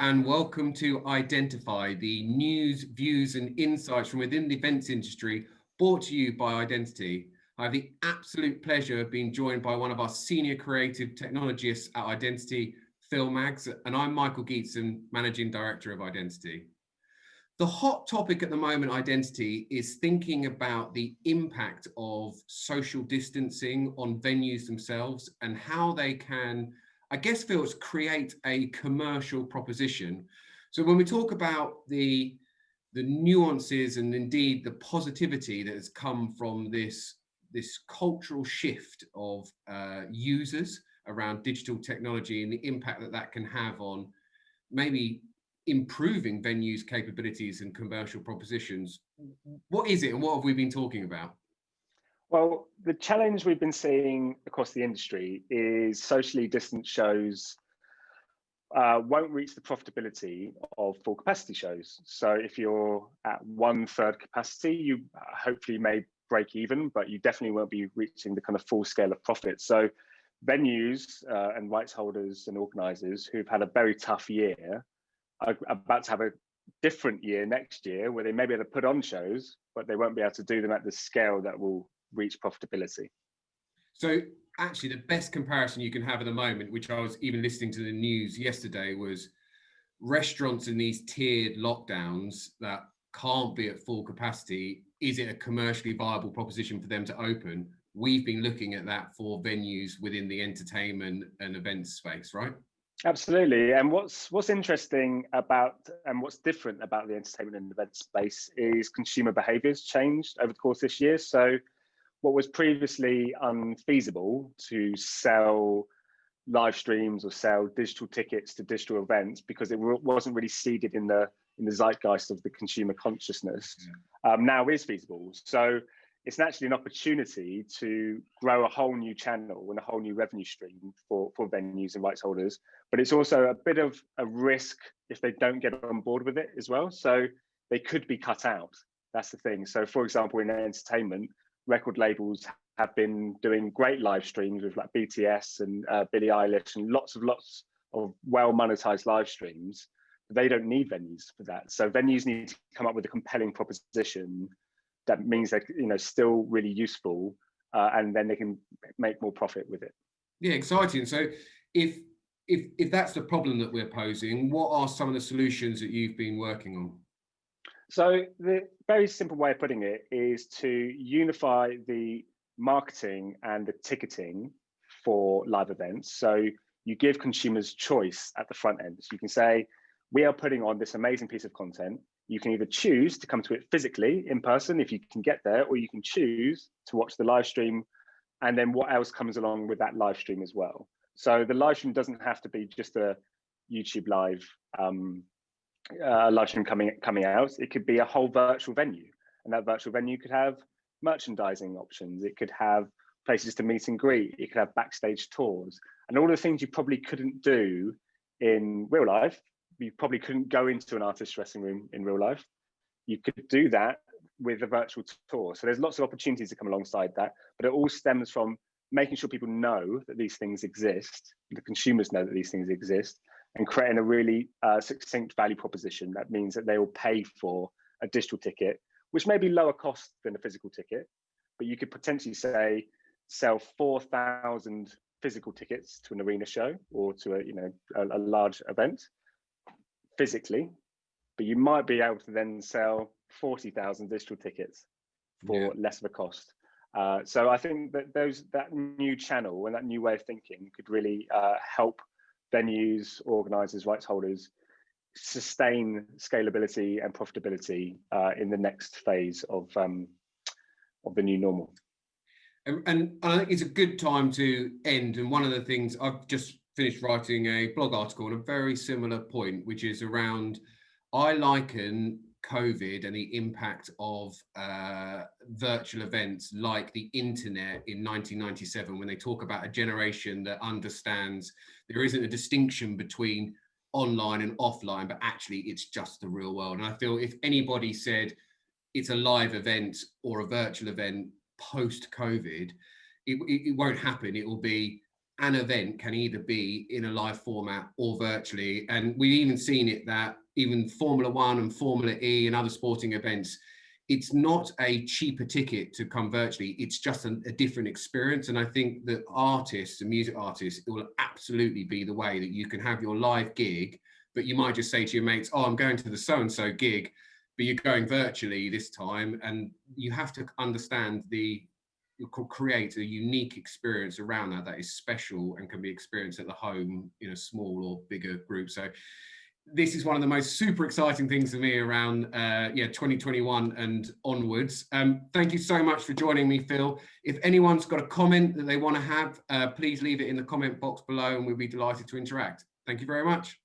and welcome to Identify, the news, views and insights from within the events industry, brought to you by Identity. I have the absolute pleasure of being joined by one of our senior creative technologists at Identity, Phil Maggs, and I'm Michael Gietzen, Managing Director of Identity. The hot topic at the moment, Identity, is thinking about the impact of social distancing on venues themselves and how they can, I guess, Phil, create a commercial proposition. So when we talk about the nuances and indeed the positivity that has come from this cultural shift of users around digital technology and the impact that that can have on maybe improving venues' capabilities and commercial propositions. What is it and what have we been talking about? Well, the challenge we've been seeing across the industry is socially distant shows won't reach the profitability of full capacity shows. So if you're at 1/3 capacity, you hopefully may break even, but you definitely won't be reaching the kind of full scale of profit. So venues and rights holders and organisers who've had a very tough year are about to have a different year next year where they may be able to put on shows, but they won't be able to do them at the scale that will reach profitability. So actually the best comparison you can have at the moment, which I was even listening to the news yesterday, was restaurants in these tiered lockdowns that can't be at full capacity. Is it a commercially viable proposition for them to open? We've been looking at that for venues within the entertainment and events space, right? Absolutely. And what's interesting about and what's different about the entertainment and event space is consumer behaviors changed over the course of this year. So what was previously unfeasible to sell live streams or sell digital tickets to digital events because it wasn't really seeded in the zeitgeist of the consumer consciousness, now is feasible. So it's actually an opportunity to grow a whole new channel and a whole new revenue stream for venues and rights holders. But it's also a bit of a risk if they don't get on board with it as well. So they could be cut out. That's the thing. So for example, in entertainment, record labels have been doing great live streams with like BTS and Billie Eilish and lots of well monetized live streams. But they don't need venues for that. So venues need to come up with a compelling proposition that means they're still really useful, and then they can make more profit with it. Yeah, exciting. So if that's the problem that we're posing, what are some of the solutions that you've been working on? So the very simple way of putting it is to unify the marketing and the ticketing for live events. So you give consumers choice at the front end. So you can say, we are putting on this amazing piece of content. You can either choose to come to it physically in person if you can get there, or you can choose to watch the live stream and then what else comes along with that live stream as well. So the live stream doesn't have to be just a YouTube live stream coming out. It could be a whole virtual venue, and that virtual venue could have merchandising options. It could have places to meet and greet. It could have backstage tours and all the things you probably couldn't do in real life. You probably couldn't go into an artist's dressing room in real life. You could do that with a virtual tour. So there's lots of opportunities to come alongside that, but it all stems from making sure people know that these things exist, the consumers know that these things exist, and creating a really succinct value proposition that means that they will pay for a digital ticket, which may be lower cost than a physical ticket, but you could potentially say sell 4,000 physical tickets to an arena show or to a large event physically, but you might be able to then sell 40,000 digital tickets for less of a cost. So I think that that new channel and that new way of thinking could really help venues, organisers, rights holders sustain scalability and profitability in the next phase of the new normal. And I think it's a good time to end. And one of the things, I've just finished writing a blog article on a very similar point, which is around, I liken COVID and the impact of virtual events like the internet in 1997, when they talk about a generation that understands there isn't a distinction between online and offline, but actually it's just the real world. And I feel if anybody said it's a live event or a virtual event post-COVID, it won't happen. It will be an event can either be in a live format or virtually. And we've even seen it that even Formula One and Formula E and other sporting events, it's not a cheaper ticket to come virtually, it's just a different experience. And I think that artists and music artists, it will absolutely be the way that you can have your live gig, but you might just say to your mates, oh, I'm going to the so-and-so gig, but you're going virtually this time. And you have to understand create a unique experience around that is special and can be experienced at the home in a small or bigger group. So this is one of the most super exciting things for me around 2021 and onwards. Thank you so much for joining me, Phil. If anyone's got a comment that they want to have, please leave it in the comment box below and we'll be delighted to interact. Thank you very much.